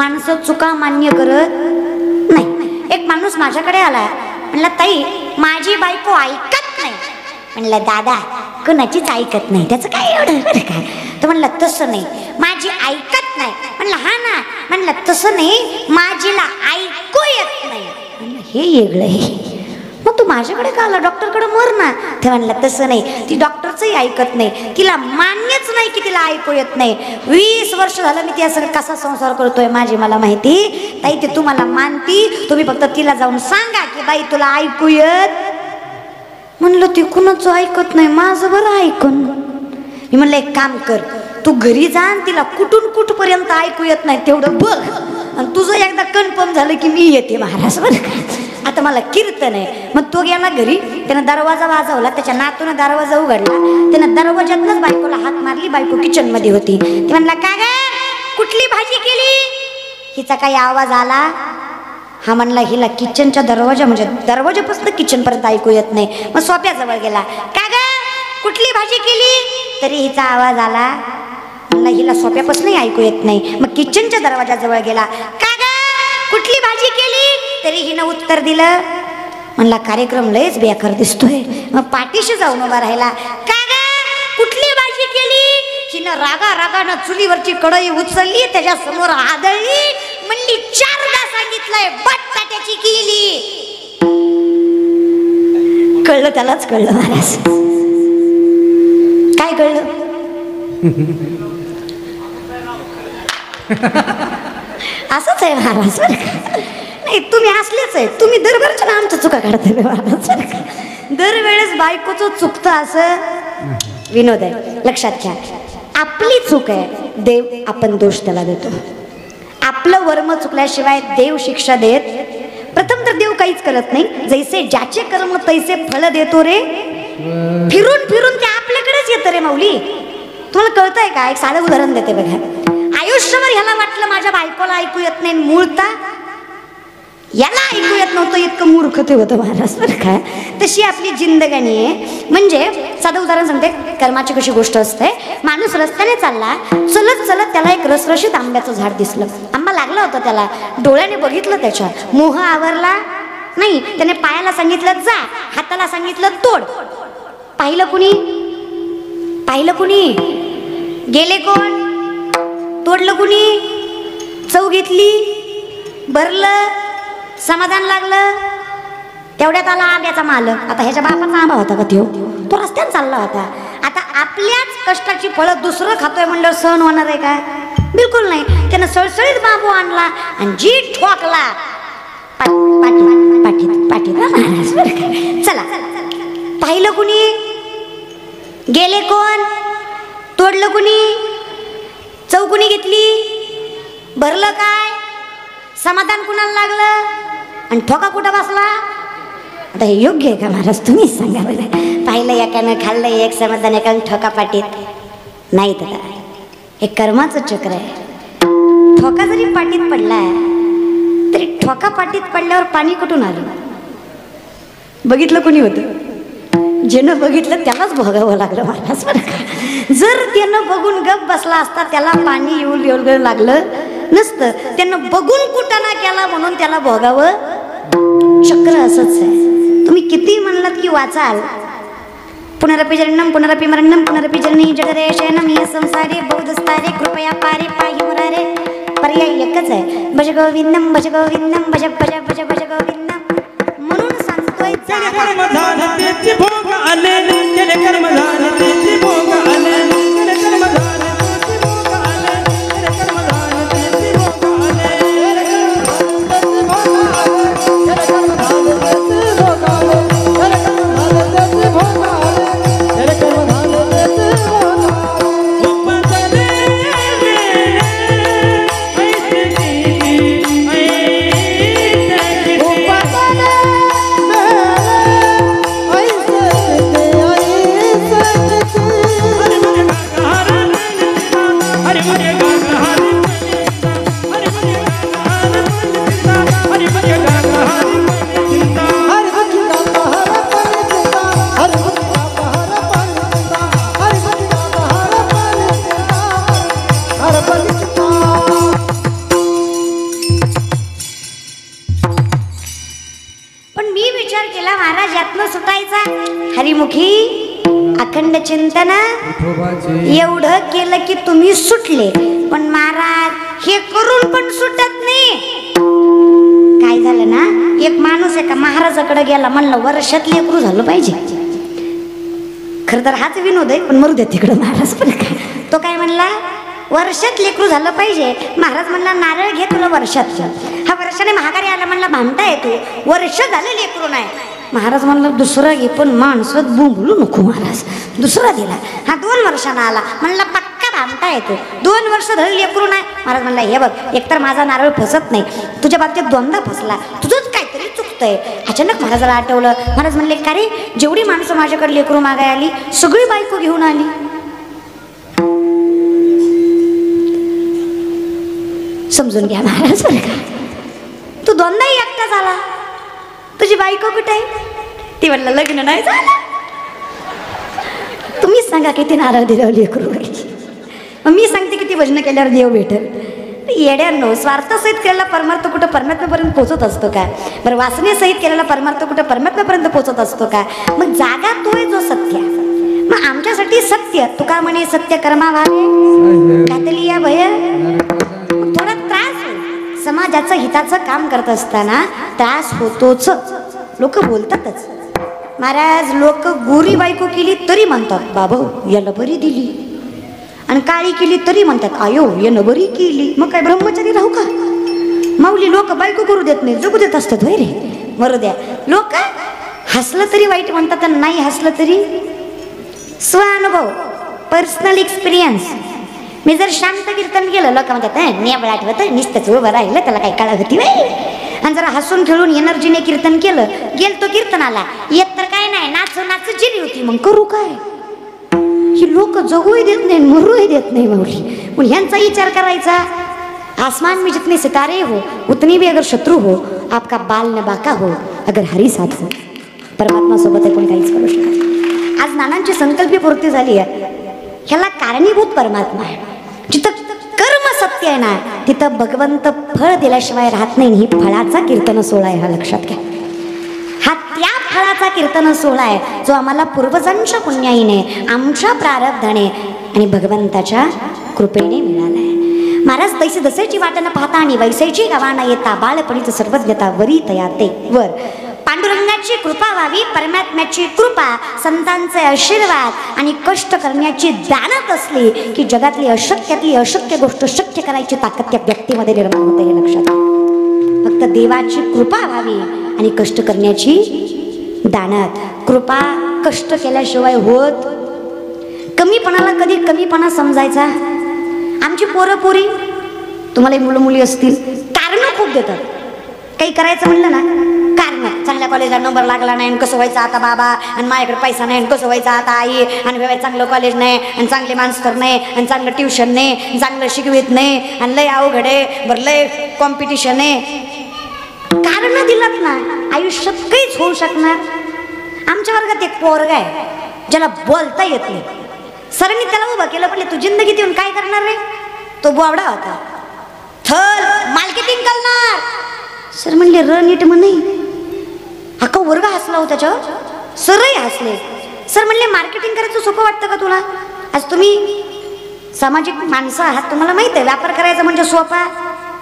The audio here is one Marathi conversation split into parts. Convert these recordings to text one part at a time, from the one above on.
माणसं चुका मान्य करत नाही. एक माणूस माझ्याकडे आला, म्हणला ताई माझी बायको ऐकत नाही. म्हणलं दादा कुणाचीच ऐकत नाही, त्याचं काय एवढं काय. तो म्हणला तसं नाही, माझी ऐकत नाही. म्हणलं हा ना. म्हणलं तसं नाही, माझीला ऐकू येत नाही. म्हणलं हे वेगळं आहे. मग तू माझ्याकडे का आला, डॉक्टरकडे मर ना. ते म्हणलं तसं नाही, ती डॉक्टरचंही ऐकत नाही, तिला मान्यच नाही की तिला ऐकू येत नाही. 20 वर्ष झालं मी त्या कसा संसार करतोय माझी मला माहिती. ताई ते तुम्हाला मानती, तुम्ही फक्त तिला जाऊन सांगा की बाई तुला ऐकू येत. म्हणलं ती कुणाचं ऐकत नाही, माझं बरं ऐकून. मी म्हणलं एक काम कर, तू घरी जा आणि तिला कुठून कुठपर्यंत ऐकू येत नाही तेवढं बघ, आणि तुझं एकदा कन्फर्म झालं की मी येते महाराज बरं का. आता मला कीर्तन आहे. मग तो गेला घरी, त्यानं दरवाजा वाजवला, त्याच्या नातून दरवाजा उघडला, त्यानं दरवाजातनच बायकोला हात मारली. बायको किचन मध्ये होती. ती म्हणला का ग कुठली भाजी केली. हिचा काही आवाज आला. हा म्हणला हिला किचनच्या दरवाजा म्हणजे दरवाजापासून किचन पर्यंत ऐकू येत नाही. मग सोप्याजवळ गेला, का ग कुठली भाजी केली. तरी हिचा आवाज आला. म्हणला हिला सोप्यापासून ऐकू येत नाही. मग किचनच्या दरवाजाजवळ गेला, का ग कुठली भाजी केली. तरी हिनं उत्तर दिलं. म्हणला कार्यक्रम लयच बेकार दिसतोय. मग पाठीशी जाऊन उभा राहिला, का ग कुठली भाजी केली. हिनं रागा रागानं चुलीवरची कढई उचलली, त्याच्या समोर आदळली. म्हणली 4दा सांगितलंय बटाट्याची केली. कळलं त्यालाच कळलं महाराज. काय कळलं. असंच आहे महाराज बरं का. नाही तुम्ही असलेच आहे, तुम्ही दरबारच्या ना आमच्या चुका काढताय महाराज बरं का. दरवेळेस बायकोचं चुकतं असं विनोद आहे. लक्षात घ्या, आपली चूक आहे, देव आपण दोष त्याला देतो. आपलं वर्म चुकल्याशिवाय देव शिक्षा देत. प्रथम तर देव काहीच करत नाही. जैसे ज्याचे कर्म तैसे फळ देतो रे. फिरून फिरून ते आपल्याकडेच येतं रे माऊली. तुम्हाला कळतंय का. एक साधं उदाहरण देते बघा. आयुष्यभर ह्याला वाटलं माझ्या बायकोला ऐकू येत नाही, मूळता याला ऐकू येत नव्हतं, इतकं मूर्ख ते होतं महाराज बरं का. तशी आपली जिंदगानी आहे. म्हणजे साधं उदाहरण सांगते, कर्माची कशी गोष्ट असते. माणूस रस्त्याने चालला, चलत चलत त्याला एक रसरशीत आंब्याचं झाड दिसलं. आंबा लागला होता त्याला. डोळ्याने बघितलं, त्याच्या मोह आवरला नाही. त्याने पायाला सांगितलं जा, हाताला सांगितलं तोड. पाहिलं कुणी, पाहिलं कुणी, गेले कोण, तोडलं कुणी, चव घेतली, भरलं, समाधान लागलं. तेवढ्यात आला आंब्याचा मालक. आता ह्याच्या बापाचा आंबा होता का तो रस्त्याने चालला होता. आता आपल्याच कष्टाची फळं दुसरं खातोय म्हणल्यावर सहन होणार आहे का. बिलकुल नाही. त्यानं सळसळीत बांबू आणला आणि जी ठोकला पाठीत पाठीत महाराज बरं का. चला पाहिलं कुणी, गेले कोण, तोडलं कुणी, चव कुणी घेतली, भरलं काय, समाधान कुणाला लागलं, आणि ठोका कुठं बसला. आता हे योग्य आहे का महाराज, तुम्हीच सांगा बरं. पाहिलं एकानं, खाल्लं एक समाधान, एकानं ठोका पाटीत नाही. तर हे कर्माचं चक्र आहे. ठोका जरी पाटीत पडला तरी ठोका पाटीत पडल्यावर पाणी कुठून आलं. बघितलं कुणी होतं. ज्यानं बघितलं त्यालाच भोगावं लागलं महाराज बरं का. जर त्यानं बघून गप बसला असता त्याला पाणी येऊ लागलं नसतं. त्यानं बघून कुटाणा केला म्हणून त्याला भोगावं. चक्र असंच आहे. तुम्ही किती म्हणलात की वाचाल, पुनरपि जन्म पुनरपि मरणम पुनरपि जननी जगदेशयनम ये संसारे बहुदस्तारे कृपया पारे पाहि मुरारे. पर्याय एकच आहे, भज गोविंदम भज गोविंदम भज भज भज भज गोविंदम. म्हणून सांगतोय कर्म झालं त्याचे भोग आले, केले कर्म झाले त्याचे भोग आले, केले कर्म झाले त्याचे भोग आले, केले कर्म झाले त्याचे भोग आले, केले कर्म झाले त्याचे भोग आले, केले कर्म झाले त्याचे भोग आले, केले कर्म झाले त्याचे भोग आले. उपसले ऐसे अखंड चिंतन विठोबाचे एवढं केलं की तुम्ही सुटले. पण महाराज हे करून पण सुटत नाही. काय झालं ना, एक माणूस एका महाराजाकडे गेला, म्हणलं वर्षात लेकरू झालं पाहिजे. खरं तर हाच विनोद आहे, पण मरू दे तिकडं. महाराज पण काय, तो काय म्हणला, वर्षात लेकरू झालं पाहिजे. महाराज म्हणला नारळ घे तुला वर्षात. हा वर्षाने महागारी आला, म्हणला भामटा येतो, वर्ष झालं लेकरू नाही. महाराज म्हणलं दुसरा घे, पण माणसात बोंबलू नको. महाराज दुसरा दिला. हा 2 वर्षांना आला, म्हणला पक्का भामटा येतो, 2 वर्ष झाली लेकरू नाही. महाराज म्हणला हे बघ, एकतर माझा नारळ फसत नाही, तुझ्या बाबतीत 2दा फसला, तुझंच काहीतरी चुकतंय. अचानक महाराजाला आठवलं. महाराज म्हणले का रे, जेवढी माणसं माझ्याकडे लेकरू मागाय आली सगळी बायको घेऊन आली. समजून घ्या महाराज बरं का, तू 2दाही एकटा झाला, तुझी बायको कुठे आहे? ती म्हणलं लग्न नाही झालं. तुम्हीच सांगा किती नारळ दिलं लेकरू. मग मी सांगते किती भजन केल्यावर देव भेटेल. येड्यांनो, स्वार्थसहित केलेला परमार्थ कुठं परमात्म्यापर्यंत पोहोचत असतो का? बरं वासनेसहित केलेला परमार्थ कुठं परमात्म्यापर्यंत पोहोचत असतो का? मग जागा तो आहे जो सत्य. मग आमच्यासाठी सत्य, तुका म्हणे सत्य कर्मा व्हावे घातली या भय. थोडा त्रास होईल, समाजाचं हिताचं काम करत असताना त्रास होतोच. लोक बोलतातच. महाराज लोक गोरी बायको केली तरी म्हणतात बाबा याला बरी दिली, आणि काळी केली तरी म्हणतात आयो यानं बरी केली. मग काय ब्रह्मचारी राहू का? माऊली लोक बायको करू देत नाही, जगू देत असतात. होय रे, मरू द्या. लोक हसलं तरी वाईट म्हणतात, आणि नाही हसलं तरी. स्वानुभव, पर्सनल एक्सपिरियन्स. मी जर शांत कीर्तन केलं, लोक म्हणतात नेबळ आठवत नुसतंच उभं राहिलं, त्याला काही काळ होती बाई. आणि जरा हसून खेळून एनर्जीने कीर्तन केलं, गेलतो कीर्तनाला, येत तर काय नाही, नाचू नाचू जिरी होती. मग करू काय? ही लोक जगूही देत नाही, मरूही देत नाही माऊली. पण ह्यांचा विचार करायचा. आसमान में जितने सितारे हो उतनी भी अगर शत्रु हो, आपका बाल न बाका हो, अगर हरी साथ हो. परमात्मा सोबत आहे, कोण काहीच करू शकत. आज नानांची संकल्पीय पूर्ती झाली आहे. ह्याला कारणीभूत परमात्मा आहे. जिथं कर्म सत्य आहे ना, तिथं भगवंत फळ दिल्याशिवाय राहत नाही. ही फळाचा कीर्तन सोहळा आहे, हा लक्षात घ्या. हा त्या फळाचा कीर्तन सोहळा आहे जो आम्हाला पूर्वजांच्या पुण्याईने, आमच्या प्रारब्धाने आणि भगवंताच्या कृपेने मिळाला आहे. महाराज तैसे दसेची वाट न पाहता आणि वैसेची गावा न येता, बाळपणीच सर्वज्ञता वरी तया ते वर. पांडुरंगाची कृपा व्हावी, परमात्म्याची कृपा, संतांचे आशीर्वाद आणि कष्ट करण्याची दानत असली की जगातली अशक्यातली अशक्य गोष्ट शक्य करायची ताकद त्या व्यक्तीमध्ये निर्माण होते. हे लक्षात. फक्त देवाची कृपा व्हावी आणि कष्ट करण्याची दानत. कृपा कष्ट केल्याशिवाय होत. कमीपणाला कधी कमीपणा समजायचा. आमची पोरं पोरी, तुम्हाला मुलं मुली असतील, कारण खूप देतात. काही करायचं म्हणलं ना, कारण चांगल्या कॉलेजला नंबर लागला नाही, कसं व्हायचं आता बाबा, आणि माझ्याकडे पैसा नाही, कसं व्हायचं आता आई, आणि चांगलं कॉलेज नाही, आणि चांगले मास्तर नाही, आणि चांगलं ट्युशन नाही, चांगलं शिकवित नाही, आणि लय अवघड आहे, बरं लय कॉम्पिटिशन आहे. कारण दिलात ना, आयुष्यात काहीच होऊ शकणार. आमच्या वर्गात एक पोरगा आहे ज्याला बोलता येत नाही. सरांनी त्याला उभं केलं, पण तू जिंदगीत येऊन काय करणार रे? तो बोवडा होता. थल मार्केटिंग करणार. सर म्हणले र नीट म्हणे. अख्खा वर्ग हसला हो त्याच्यावर. सरही हसले. सर म्हणले मार्केटिंग करायचं सोपं वाटतं का तुला? आज तुम्ही सामाजिक माणसं आहात, तुम्हाला माहित आहे व्यापार करायचा म्हणजे सोपा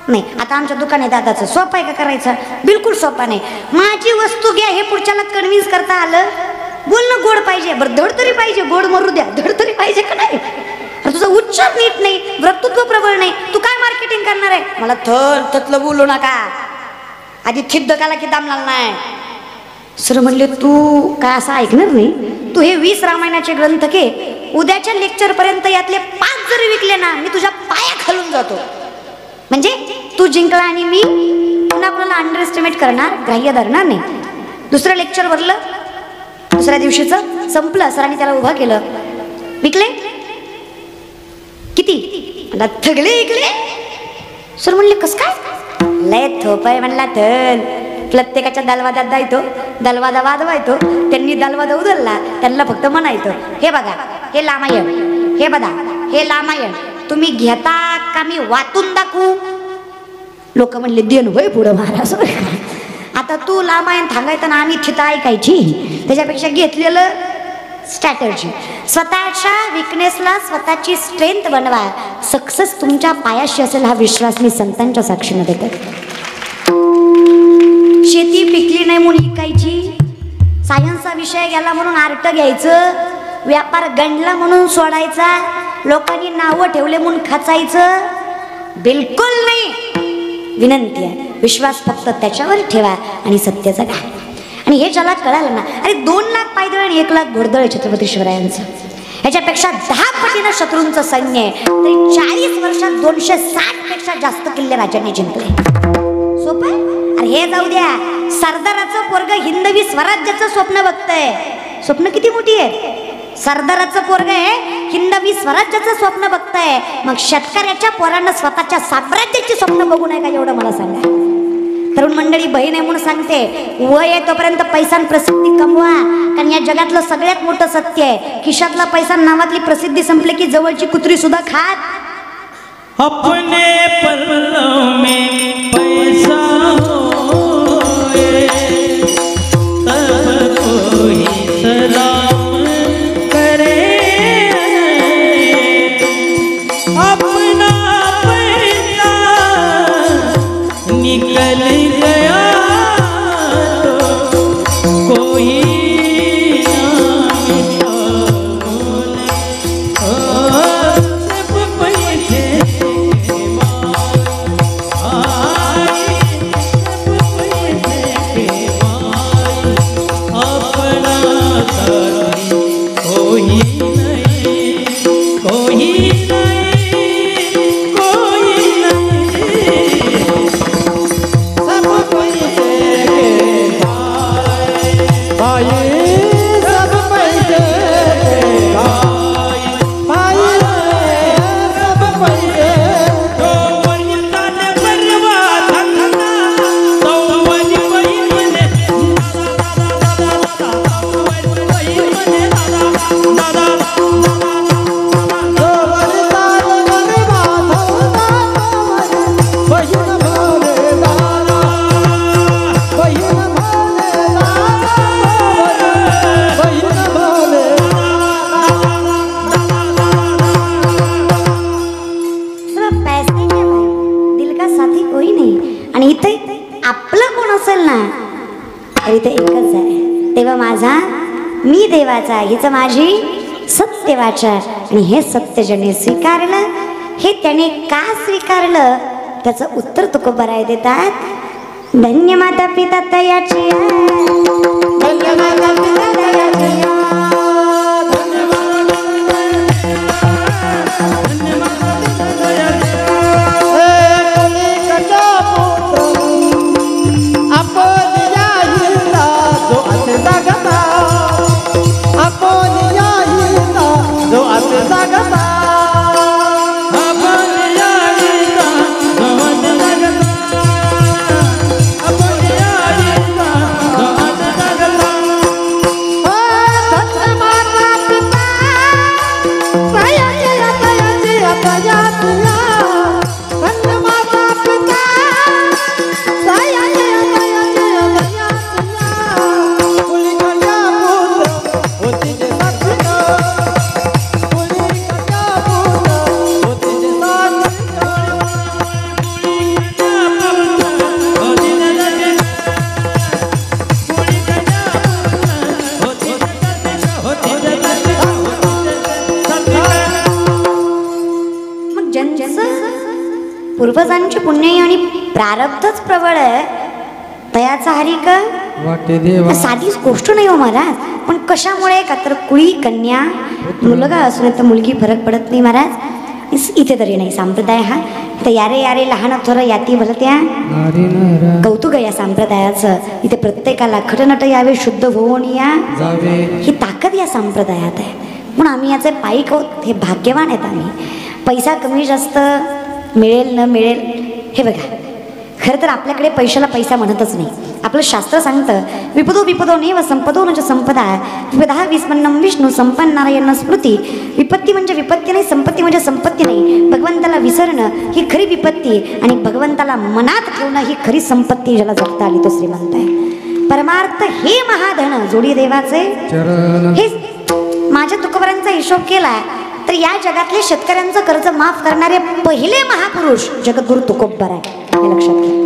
नाही. आता आमच्या दुकान आहे दादाचं, सोपा आहे का करायचा? बिलकुल सोपा नाही. माझी वस्तू घ्या हे पुढच्याला कन्व्हिन्स करता आलं. बोलणं गोड पाहिजे, बरं धड तरी पाहिजे, गोड मरू द्या, धड तरी पाहिजे का नाही? तुझा उच्चार नीट नाही, वक्तृत्व प्रबळ नाही, तू काय मार्केटिंग करणार आहे? मला थर त्यातलं बोलू नका, आधी थिद्दकाला की दामला नाही. सर म्हणले तू काय असं ऐकणार नाही, तू हे 20 रामायणाचे ग्रंथ घे, उद्याच्या लेक्चर पर्यंत यातले 5 जरी विकले ना, मी तुझ्या पाया खालून जातो. म्हणजे तू जिंकला आणि मी पुन्हा कोणाला अंडर एस्टिमेट करणार, ग्राह्य धरणार नाही. दुसरं लेक्चर भरलं, दुसऱ्या दिवशीचं संपलं. सरांनी त्याला उभा केलं. विकले किती? मला थगले विकले. सर म्हणले कस काय? लय थोपाय म्हणला. थल प्रत्येकाच्या दलवादात जायतो, दलवादा वाजवायतो. त्यांनी दलवादा उधळला, त्यांना फक्त म्हणायचं हे बघा हे रामायण, हे बघा हे रामायण, तुम्ही घेता का मी वाचून दाखवू? लोक म्हणले देन होय पुढं महाराज. आता तू रामायण सांगायचं ना, आम्ही थिता ऐकायची. त्याच्यापेक्षा घेतलेलं स्ट्रॅटर्जी. स्वतःच्या विकनेसला स्वतःची स्ट्रेंथ बनवा. सक्सेस तुमच्या पायाशी असेल हा विश्वास मी संतांच्या साक्षीने देते. शेती पिकली नाही म्हणून विकायची, सायन्सचा विषय गेला म्हणून आर्ट घ्यायचं, व्यापार गंडला म्हणून सोडायचा, लोकांनी नावं ठेवले म्हणून खचायचं, बिलकुल नाही. विनंती आहे, विश्वास फक्त त्याच्यावर ठेवा आणि सत्य जगा. आणि हे ज्याला कळालं ना, अरे 2 लाख पायदळ आणि 1 लाख घोडदळ छत्रपती शिवरायांचं, ह्याच्यापेक्षा 10 पटीनं शत्रूंचं सैन्य आहे, तरी 40 वर्षात 260 पेक्षा जास्त किल्ले राजांनी जिंकले. सोपं आहे? अरे हे जाऊ द्या, सरदाराचं पोरग हिंदवी स्वराज्याचं स्वप्न बघतंय. स्वप्न किती मोठी आहे. सरदाराचं पोरग आहे हिंदवी स्वराज्याचं स्वप्न बघतंय, मग शेतकऱ्याच्या पोरांना स्वतःच्या साम्राज्याची स्वप्न बघू नये का, एवढं मला सांगा. तरुण मंडळी, बहीण आहे म्हणून सांगते, वय आहे तोपर्यंत पैसा आणि प्रसिद्धी कमवा. कारण या जगातलं सगळ्यात मोठं सत्य आहे, खिशातला पैसा नावातली प्रसिद्धी संपली की जवळची कुत्री सुद्धा खात. अपने पल्लों में पैसा होए तब कोई सलाम करे, अपना पैसा निकल गया तो कोई इथे एकच आहे, तेव्हा माझा मी देवाचा, हिचं माझी सत्य वाचा. आणि हे सत्य ज्याने स्वीकारलं, हे त्याने का स्वीकारलं त्याचं उत्तर तुकोबाराय देतात. धन्य माता पिता तयाची, धन्य माता पिता तयाची, पूर्वजांची पुण्य आणि प्रारब्धच प्रबळ आहे, तयाचा हरी का वाटे देवा. साधीच गोष्ट नाही हो महाराज. पण कशामुळे का तर कुळी कन्या मुलगा असून तर मुलगी फरक पडत नाही महाराज. इथे तरी नाही संप्रदाय हा. तर यारे यारे लहान थोरं याती भरत्या कौतुक या संप्रदायाचं. इथे प्रत्येकाला खटनट यावे, शुद्ध होऊन या ही ताकद या संप्रदायात आहे. म्हणून आम्ही याचे पाईक आहोत, हे भाग्यवान आहेत आम्ही. पैसा कमी जास्त मिळेल न मिळेल हे बघा, खरं तर आपल्याकडे पैशाला पैसा म्हणतच नाही. आपलं शास्त्र सांगतं विपदो विपदो नेव संपदो न संपदा विपदा विस्मन्नम विष्णू संपन्न नारायण स्मृती. विपत्ती म्हणजे विपत्ती नाही, संपत्ती म्हणजे संपत्ती नाही. भगवंताला विसरणं ही खरी विपत्ती आणि भगवंताला मनात ठेवणं ही खरी संपत्ती. ज्याला जगता आली तो श्रीमंत आहे. परमार्थ हे महाधन जोडी देवाचे हे माझ्या तुकोबारांचा हिशोब केला तर या जगातले शेतकऱ्यांचं कर्ज माफ करणारे पहिले महापुरुष जगद्गुरु तुकोबराय हे लक्षात घ्या.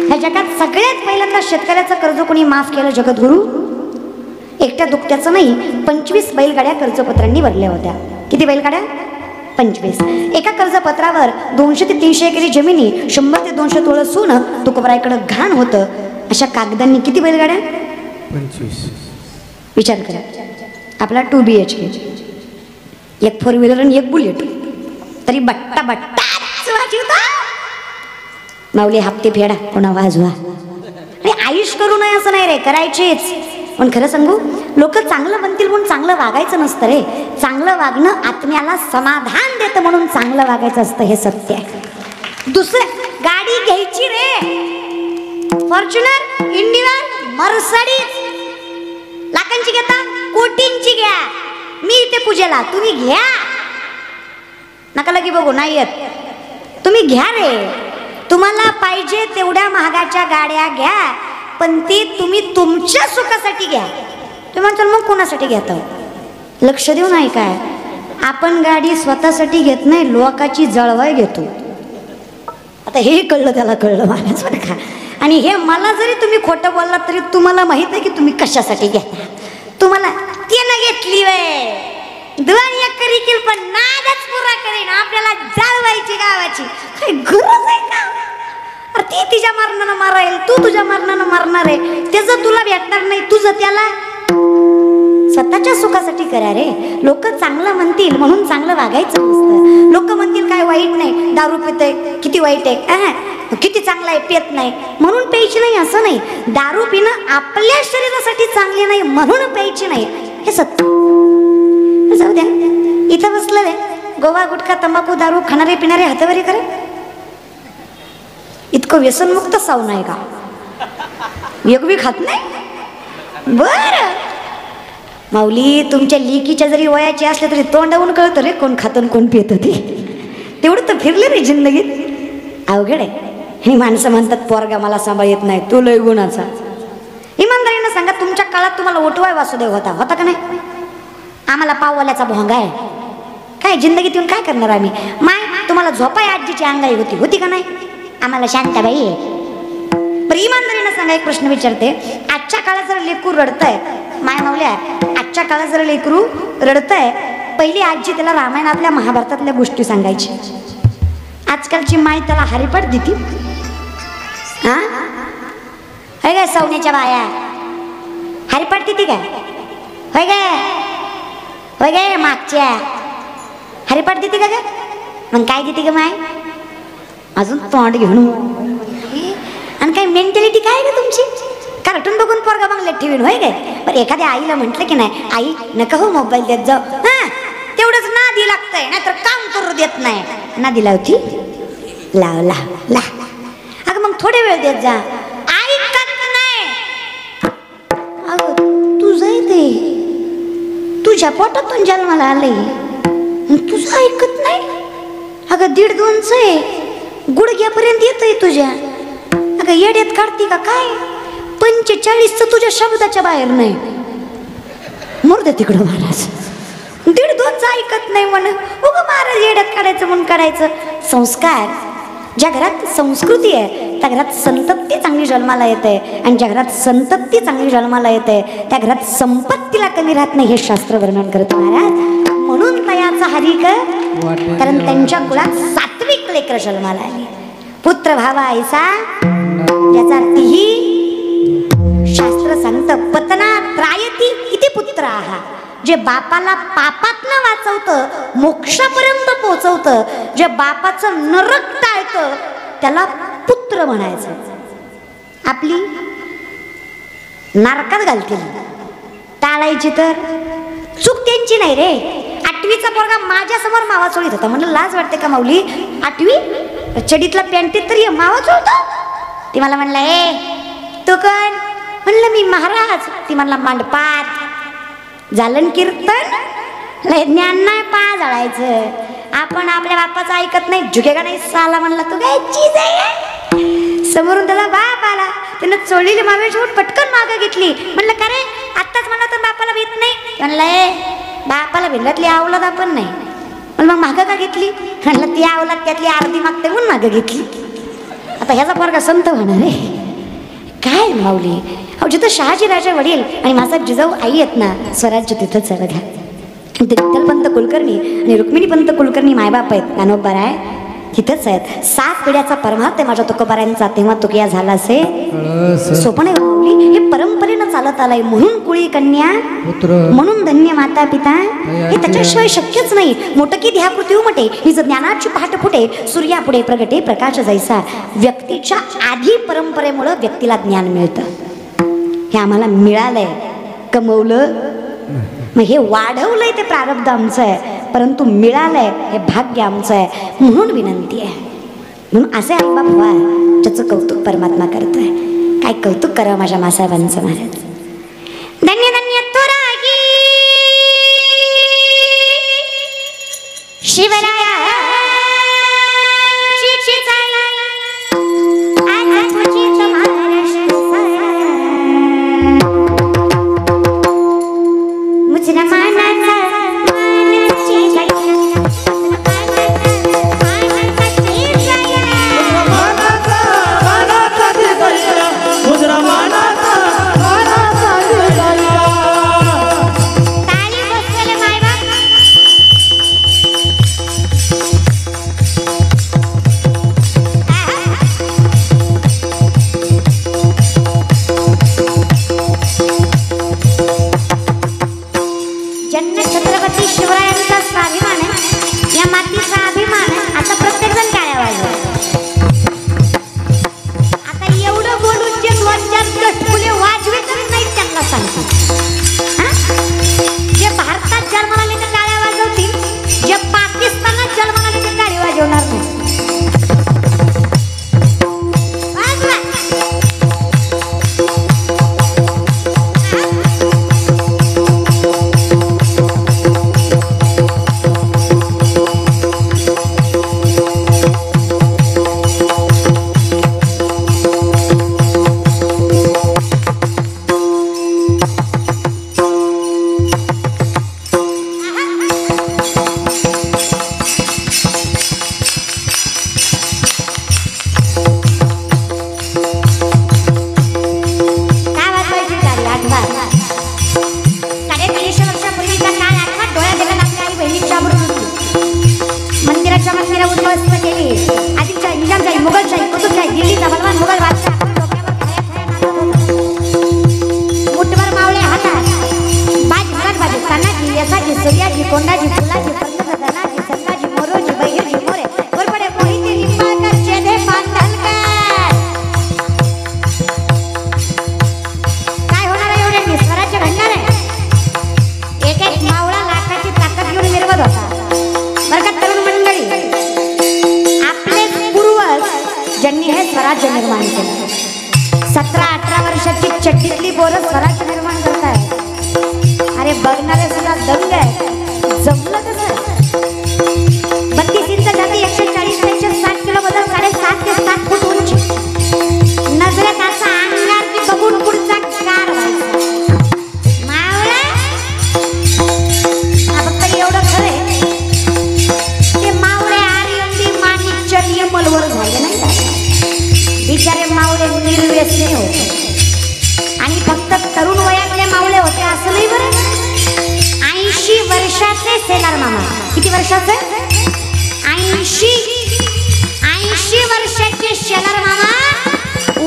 या जगात सगळ्यात पहिल्यांदा शेतकऱ्याचं कर्ज कोणी माफ केलं? जगद्गुरु. एकट्या दुकट्याचं नाही, 25 बैलगाड्या कर्जपत्रांनी भरल्या होत्या. किती बैलगाड्या? 25. एका कर्जपत्रावर 200 ते 300 एकरी जमिनी, 100 ते 200 तोळ सोनं तुकोबरायकडे घाण होतं. अशा कागदांनी किती बैलगाड्या? 25. विचार करा. आपला 2 BHK, एक 4 व्हीलर आणि एक बुलेट, तरी बट्टा बट्टाच वाजवता. माऊली हप्ते फेडा, कोणा वाजवा. आयुष करू नये असं नाही रे, करायचेच. पण खरं सांगू, लोक चांगलं म्हणतील म्हणून चांगलं वागायचं नसतं रे. चांगलं वागणं आत्म्याला समाधान देतं म्हणून चांगलं वागायचं असतं, हे सत्य आहे. दुसरं, गाडी घ्यायची रे, फॉर्च्युनर, इंडिका, मर्सिडीज. लाखांची घेता, कोटींची घ्या. मी इथे पूजेला, तुम्ही घ्या. नका लगी बघू, नाही येत. तुम्ही घ्या रे. तुम्हाला पाहिजे तेवढ्या महागाच्या गाड्या घ्या, पण ती तुम्ही तुमच्या सुखासाठी घ्या. तुम्ही म्हणताल मग कोणासाठी घेता? लक्ष देऊ नाही काय, आपण गाडी स्वतःसाठी घेत नाही, लोकाची जळवाय घेतो. आता हे कळलं, त्याला कळलं महाराज बरं का. आणि हे मला जरी तुम्ही खोटं बोललात तरी तुम्हाला माहित आहे की तुम्ही कशासाठी घेता. तुम्हाला त्यानं घेतली वे दुनिया करील पण नादच पुरा करेन, आपल्याला जाळवायची गावाची काही गरज आहे का? अरे ती तिच्या मरणानं मारायला, तू तुझ्या मरणानं मारणार आहे. त्याचं तुला भेटणार नाही, तुझं त्याला. स्वतःच्या सुखासाठी करा रे. लोक चांगलं म्हणतील म्हणून चांगलं वागायचं नसतं. लोक म्हणतील काय वाईट नाही, दारू पितय किती वाईट आहे, किती चांगला आहे, पेत नाही म्हणून प्यायची नाही असं नाही. दारू पिणं आपल्या शरीरासाठी चांगले नाही म्हणून प्यायची नाही, हे सत्य. जाऊ द्या, इथं बसलं रे गोवा गुटखा तंबाखू दारू खाणारे पिणारे हातवारी करे. इतकं व्यसनमुक्त सावून आहे का? एक बी खात नाही? बर माऊली, तुमच्या लेकीच्या जरी वयाची असले तरी तोंडावून कळतं रे कोण खातं कोण पितं ते. तेवढं तर फिरले रे जिंदगीत. अवघड आहे. ही माणसं म्हणतात पोरगा मला सांभाळ येत नाही, तू लय गुणाचा. इमानदारीनं सांगा, तुमच्या काळात तुम्हाला ओटवाय वासुदेव होता का नाही? आम्हाला पाववाल्याचा भोंगा आहे. काय जिंदगीत येऊन काय करणार आम्ही? माय तुम्हाला झोपाय आजीची अंगाई होती का नाही? आम्हाला शांताबाई आहे. पण इमानदारीनं सांगा, एक प्रश्न विचारते. आजच्या काळात जर लेकरू रडतंय, माय मावल्या, आजच्या काळात जर लेकरू रडतंय, पहिली आजी त्याला रामायणातल्या महाभारतातल्या गोष्टी सांगायची. आजकालची माय त्याला हरिपाठ देती. हा होय काय? सवण्याच्या बाया हरिपाठ देती काय? होय काय? होय काय? मागच्या हरिपाठ देते का ग? मग काय देते ग माय? अजून तोंड घेऊन. आणि काय मेंटॅलिटी काय ग तुमची? कार्टून बघून पोरगा मग ठेवीन होय काय? बरं एखाद्या आईला म्हटलं की नाही, आई नका हो मोबाईल देत जाऊ, हा तेवढंच नादी लागतंय, नाहीतर काम करू देत नाही. नादी लावती, लाव लाव ला. अगं मग थोडे वेळ देत जा. ऐकत नाही. अगं तुझं ते तुझ्या पोटातून जन्माला आलंय, तुझं ऐकत नाही. अगं 1.5-2 आहे, गुडघ्यापर्यंत येतंय तुझ्या. अगं येड्यात काढती का काय? 45 तुझ्या शब्दाच्या बाहेर नाही. मुर्दे तिकडं महाराज. 1.5-2 ऐकत नाही म्हण. उगं महाराज येड्यात काढायचं म्हणून काढायचं. संस्कार, ज्या घरात संस्कृती आहे त्या घरात संतती चांगली जन्माला येते, आणि ज्या घरात संतती चांगली जन्माला येते त्या घरात संपत्तीला कमी राहत नाही, हे शास्त्र वर्णन करतो महाराज. म्हणून तयाचा हरिक, कारण त्यांच्या कुळात सात्विक लेकर जन्माला आली. पुत्र भावा ऐसा, याचा अर्थही शास्त्र सांगतं, पतना त्रायती इति पुत्राः. जे बापाला पापातनं वाचवतं, मोक्षापर्यंत पोहोचवतं, जे बापाचं नरक टाळतं, त्याला पुत्र म्हणायचं. आपली नरकात घालतील, टाळायची तर चूक त्यांची नाही रे. 8वीचा पोरगा माझ्या समोर मावा चोळीत होता. म्हणलं लाज वाटते का माऊली? 8वी चडीतला पॅन्टीत तरी मावा चोळतो. ती मला म्हणला, ए तू कोण? म्हणलं मी महाराज. ती म्हणला मांडपात. झालं कीर्तन, लय ज्ञान नाही पा जळायचं. आपण आपल्या बापाचं ऐकत नाही, झुकेगा नाही साला. म्हणला तू काय चीज आहे? समोरून त्याला बाप आला, त्यानं चोळलेली मावेची पटकन मागं घेतली. म्हणलं का रे आत्ताच म्हणलं तर बापाला भीत नाही? म्हणलं ए बापाला भिंडातली आवलाद आपण नाही, पण मग मागं का घेतली? म्हणलं ती आवलाद त्यातली अर्धी मागते म्हणून मागं घेतली. आता ह्याचा पोरगा संत होणार आहे काय माऊली? अहो जिथं शहाजी राजा वडील आणि माझा जिजाऊ आई आहेत ना, स्वराज्य तिथंच आहे बघा. ते विठ्ठलपंत कुलकर्णी आणि रुक्मिणीपंत कुलकर्णी मायबाप आहेत, ज्ञानोबराय तिथंच आहेत. 7 पिढ्याचा परमार्थ आहे माझ्या तुकोबारायांचा, तेव्हा तुकिया झाला असे सोपण आहे माऊली. हे परंपरेनं चालत आलंय. म्हणून कुळी कन्या, म्हणून धन्य माता पिता, हे त्याच्याशिवाय शक्यच नाही. मोटकी ध्या कृती उमटे, हिज ज्ञानाची पहाट फुटे, सूर्यापुढे प्रगटे प्रकाश जैसा. व्यक्तीच्या आधी परंपरेमुळं व्यक्तीला ज्ञान मिळतं. हे आम्हाला मिळालंय, कमवलं, मग हे वाढवलंय ते प्रारब्ध आमचं आहे, परंतु मिळालंय हे भाग्य आमचं आहे. म्हणून विनंती आहे, म्हणून असे आईबाप व्हा ज्याचं कौतुक परमात्मा करतोय. काय कौतुक करावं माझ्या मासाहेबांचं महाराज. धन्य धन्य तुरागी शिवराया स्वराज्य निर्माण केलं. 17-18 वर्षाची चड्डीतली पोरं स्वराज्य निर्माण करताय. अरे बघणारे सुद्धा दंग आहे. जमलं कसं? 32 इंच जाती 140 ते 160 किलो बदल 7.5 ते 7 फूट उंची. नजरेत असा अंगार की बघून पुढचा कार व्हायचा. मावळा फक्त एवढं खरंय ते मावळे आर्यंदी माणिक चर्य मलवर झाले नाही का? बिचारे मावळे निर्व्यसनी होते आणि फक्त तरुण वयातले मावळे होते असं नाही बरं. 80 वर्षाचे सेलार मामा. किती वर्षाचे? 80 वर्षाचे शेलार मामा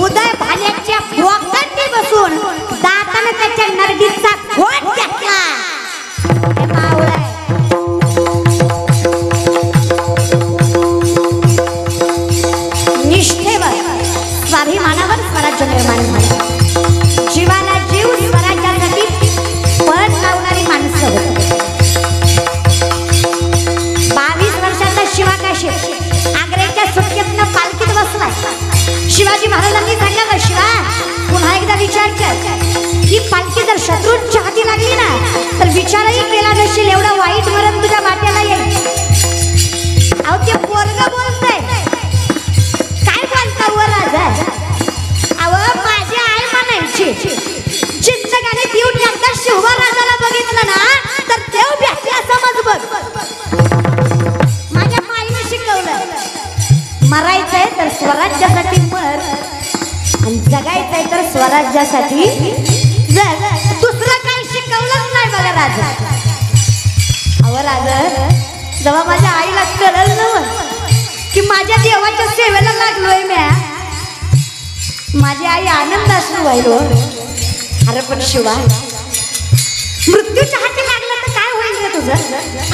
उदय भाल्याच्या बोकांनी बसून दाताने त्याच्या नरडीचा घोट घातला. हे मावळे निष्ठेवर स्वाभिमानावर स्वराज्य निर्माण झालं. जीवाला जीव स्वराज्यासाठी पळ लावणारी माणसं होती. 22 वर्षाचा शिवाकाशी आग्र्याच्या सुटकेतनं पालखीत बसलाय. शिवाजी महाराजांनी सांगितलं शिवा पुन्हा एकदा विचार कर. ही पालखी जर शत्रूंच्या हाती लागली ना तर विचारही केला नसेल एवढं वाईट मरण तुझ्या वाट्याला येईल. अहो ते पोरगं बोलतंय काय बोलता वर राजा. अहो माझी आई म्हणायची जिंदगाने देऊन एकदा शिवबा राजाला बघितलं ना तर देव स्वराज्यासाठी जर दुसरं काही शिकवलंच नाही बघा राजा. अहो राजा, जेव्हा माझ्या आईला कळलं ना की माझ्या देवाच्या सेवेला लागलोय म्या, माझी आई आनंद असू व्हायलो. अरे पण शिवा, मृत्यूच्या हाती लागलं तर काय होईल रे तुझं?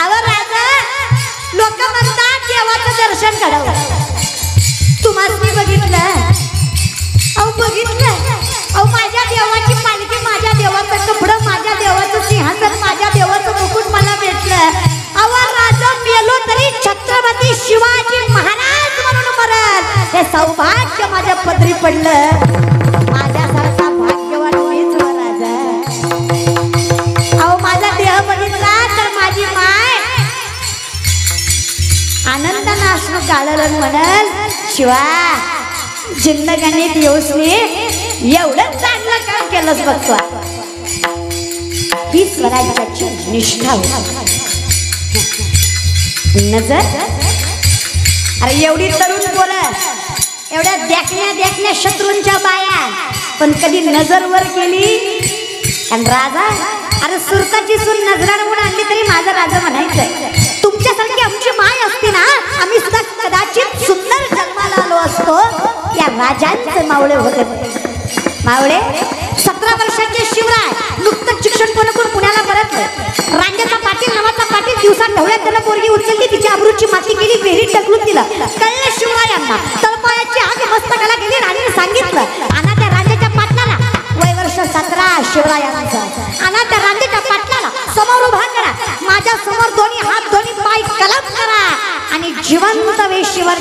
अहो राजा, लोक म्हणतात देवाचं दर्शन करावं. तुम्हाला बघितलं? अहो बघितलं? अहो माझ्या देवाची पालखी, माझ्या देवाचं कपडं, माझ्या देवाचं सिंहासन, माझ्या देवाचं मुकुट मला भेटलं. अहो राजा, मेलो तरी छत्रपती शिवाजी महाराज म्हणून मरल हे सौभाग्य माझ्या पदरी पडलं. माझ्यासारखा भाग्यवान मीच हो राजा. अहो माझा देह बघितला तर माझी माय आनंदानं अश्रू गाळलं म्हणल, शिवा जिंदगानीत येऊसनी एवढं चांगलं काम केलंच बघतो. ही स्वराज्याची निष्ठा होती. नजर, अरे एवढी तरुण पोरं, एवढ्या देखण्या शत्रूंच्या बाया, पण कधी नजर वर केली? आणि राजा, अरे सुरताची सून नजरानं आणली तरी माझा राजा म्हणायचं. तुमच्यासारखी आमची माय असती ना, आम्ही सुद्धा कदाचित सुंदर जन्माला आलो असतो. या राजांचे मावळे होते. मावळे 17 वर्षाचे शिवराय नुकतंच शिक्षण पूर्ण करून पुण्याला परतले. रांगेचा पाटील नावाचा पाटील दिवसात ढवळ्यात त्याला पोरगी उचलली, तिची अब्रूची माती केली, विहिरीत ढकलून दिलं. कळलं शिवरायांना, तळपायाची आग मस्तकाला गेली. राणीने सांगितलं, आणा त्या रांगेच्या पाटलाला. वय वर्ष 17 शिवरायांचं. आणा त्या रांगेच्या पाटलाला समोर उभा करा, माझ्या समोर दोन्ही हात दोन्ही पाय कलम करा आणि जिवंत वेशीवर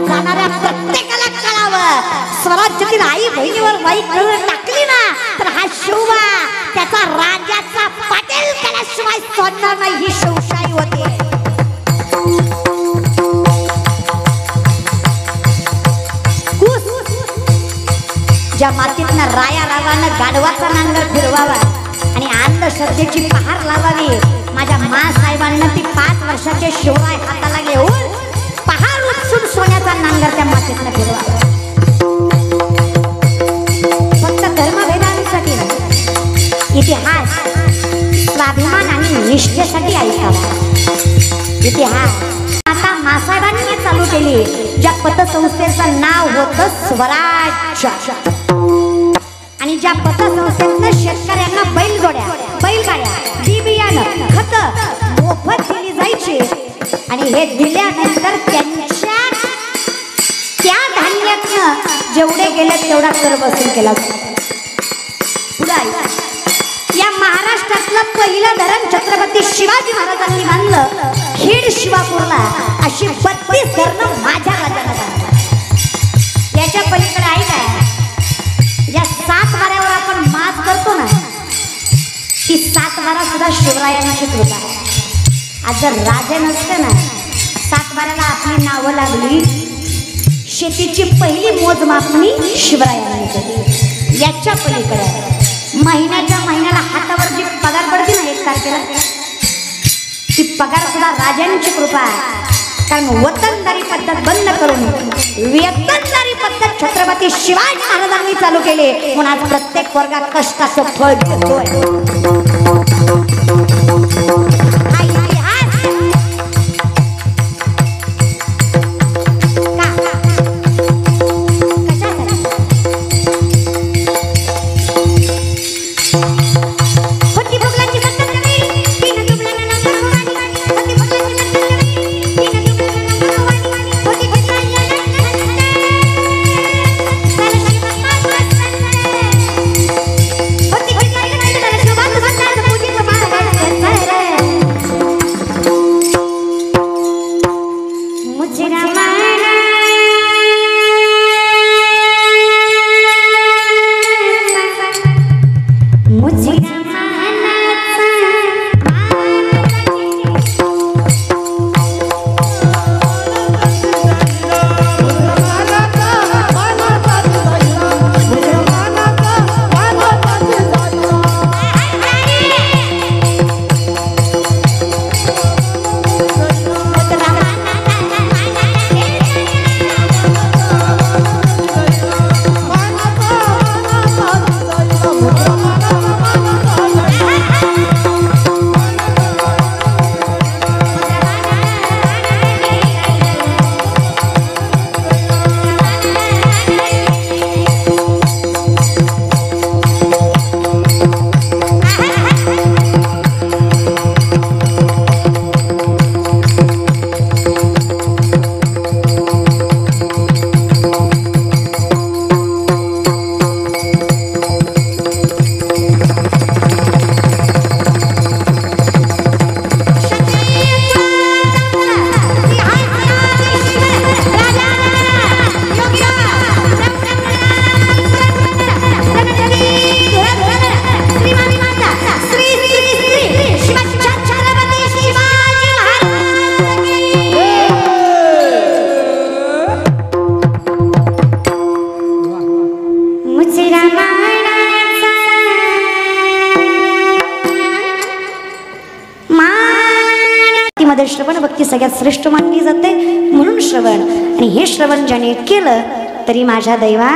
जाणाऱ्या प्रत्येकाला कळावं, स्वराज्यातील आई बहिणीवर वाईट नजर टाकली ना तर हा शिवबा त्याचा राजाचा पाटील केल्याशिवाय सोडणार नाही. ही शिवशाही होती. ज्या मातीतनं राया रावानं गाढवाचा नांगर फिरवावा आणि अंधश्रद्धेची पहार लावावी, माझ्या मासाहेबांना ती 5 वर्षाचे शिवराय हाताला घेऊन पहार उचलून सोन्याचा नांगर त्या मातीतनं फिरवावा. फक्त धर्मभेदांसाठी नाही, इतिहास स्वाभिमान आणि निष्ठेसाठी ऐकावा. इतिहास आता मासाहेबांनी चालू केली, ज्या पतसंस्थेचं नाव होतं स्वराज्य. आणि ज्या पतसंस्थेतनं शेतकऱ्यांना बैलजोड्या, बैलगाड्या, बी बियाणं, खतं मोफत दिली जायची. आणि हे दिल्यानंतर त्यांच्या त्या धान्यातनं जेवढे गेले तेवढा कर वसूल केला. या महाराष्ट्रातलं पहिलं धरण छत्रपती शिवाजी महाराजांनी बांधलं खेड शिवापूरला. अशी 32 धरणं माझ्या राजाला बांधतात. याच्या पलीकडे आहे काय? ज्या 7 वाऱ्यावर आपण मात करतो ना, ती 7 वारा सुद्धा शिवरायांची कृपा आहे. आज जर राजे नसते ना, 7 वाऱ्याला आपली नावं लागली. शेतीची पहिली मोजमापणी शिवरायांनी केली. याच्या पलीकडे महिन्याच्या महिन्याला हातावर जी पगार पडते ना 1 तारखेला, ती पगार सुद्धा राजांची कृपा आहे. कारण वतनदारी पद्धत बंद करून वेतनदारी पद्धत छत्रपती शिवाजी महाराजांनी चालू केली. म्हणून आज प्रत्येक वर्गा कष्टाचं फळ घेतोय. भक्तीमध्ये श्रवण भक्ती सगळ्यात श्रेष्ठ मानली जाते, म्हणून श्रवण. आणि हे श्रवण ज्याने केलं तरी माझ्या दैवा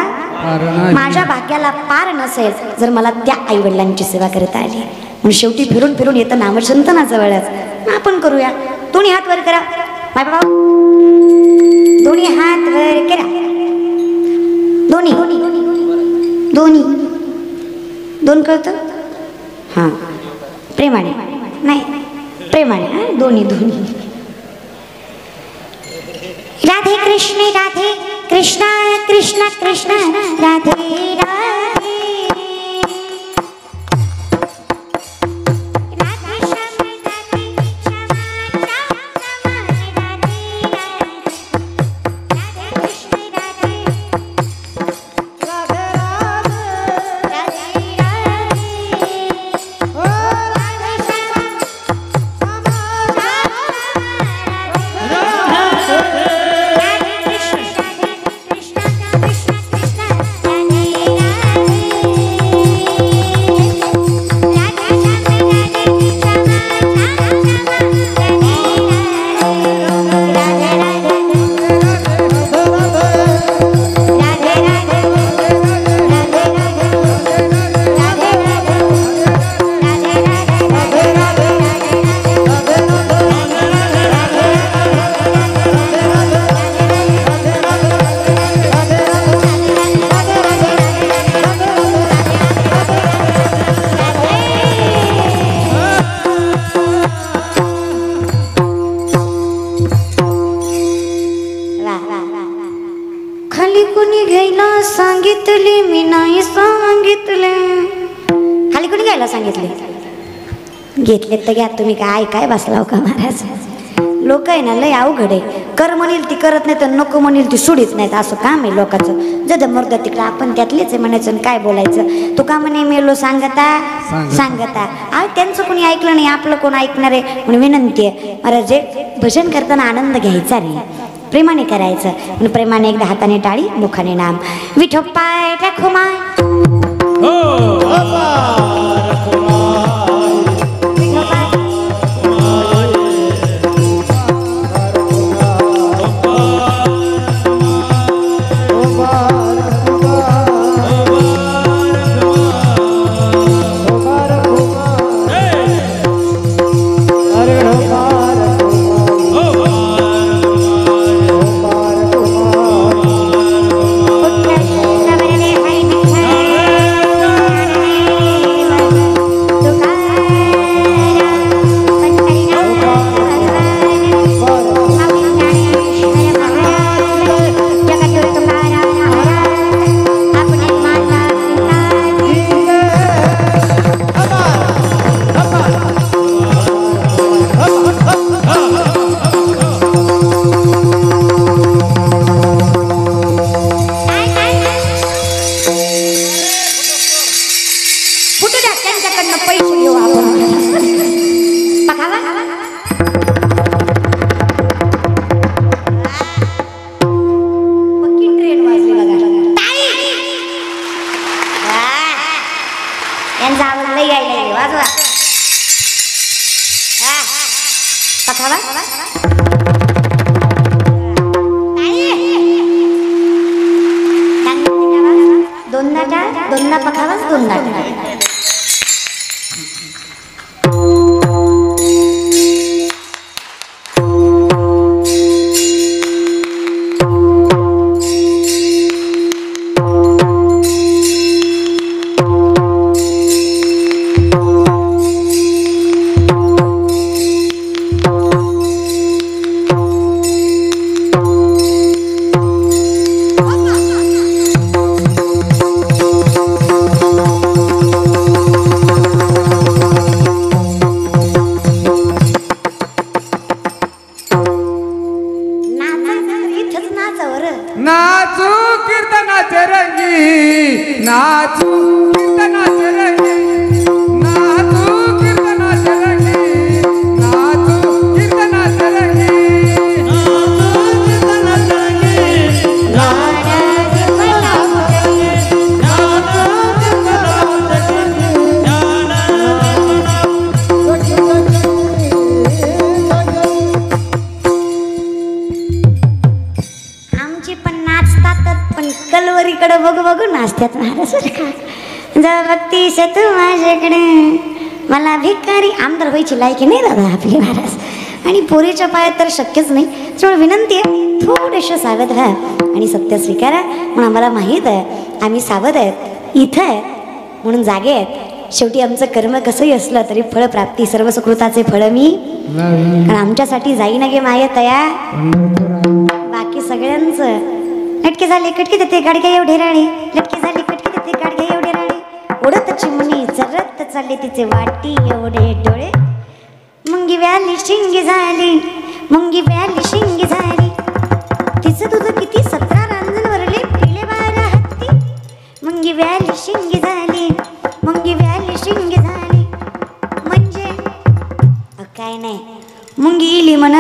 माझ्या भाग्याला पार नसेल जर मला त्या आईवडिलांची सेवा करता आली. म्हणून शेवटी फिरून फिरून येतं नामचिंतनाजवळच. आपण करूया. दोन्ही हात वर करा माय बाबा, दोन्ही हात वर करा. दोन्ही दोन्ही दोन कळतं हां, प्रेमाने नाही, प्रेमाने हां, दोन्ही दोन्ही. राधे कृष्ण राधे कृष्ण कृष्ण कृष्ण राधे राधे. सांगितले मी नाही सांगितले. खाली कुणी घ्यायला सांगितले? घेतले तर घ्या तुम्ही. काय काय बसलाव का महाराज? लोक आहे ना लय अवघड आहे. कर म्हणील ती करत नाही तर नको म्हणील ती सोडीत नाहीत. असं काम आहे लोकांचं. जद मर्द तिकडं आपण त्यातलेच आहे म्हणायचं. काय बोलायचं? तू का म्हणे मेलो सांगता सांगता. त्यांचं कोणी ऐकलं नाही, आपलं कोण ऐकणार आहे? म्हणून विनंती आहे महाराज, जे भजन करताना आनंद घ्यायचा रे, प्रेमाने करायचं. म्हणून प्रेमाने एकदा हाताने टाळी, मुखाने नाम. विठोपाय रखुमाय दोनदा पखावाच दोनदा. नाचू कीर्तनाचे रंगी, नाचू कीर्तनाचे रंगी, नाचू कीर्तनाचे रंगी, नाचू कीर्तनाचे रंगी, नाचू कीर्तनाचे रंगी, बघून नाचतात महाराज बरं का. जर बघतीस तू माझ्याकडे मला भिकारी आमदार व्हायची लायकी नाही दादा आपली महाराज. आणि पोरीच्या पायात तर शक्यच नाही. त्यामुळे विनंती आहे थोडेसे सावध व्हा आणि सत्य स्वीकारा. म्हणून आम्हाला माहीत आहे आम्ही सावध आहेत इथं आहे म्हणून जागे आहेत. शेवटी आमचं कर्म कसंही असलं तरी फळप्राप्ती सर्व सुकृताचे फळ मी. कारण आमच्यासाठी जाईना गे माय तया बाकी सगळ्यांचं. लटके झाले कटके देते गाडग्या एवढे राणे लटके झाले कटके देते गाडग्या एवढे राणे. उडत चिमणी चरत चालले तिचे वाटी एवढे डोळे. मुंगी व्याली शिंगी झाली मुंगी व्याली शिंगी झाली. तिचं दूध किती 17 रांजणवरले पिले 12 हत्ती. मुंगी व्याली शिंगी झाली मुंगी व्याली शिंगी झाली. म्हणजे काय नाही मुंगी इली म्हण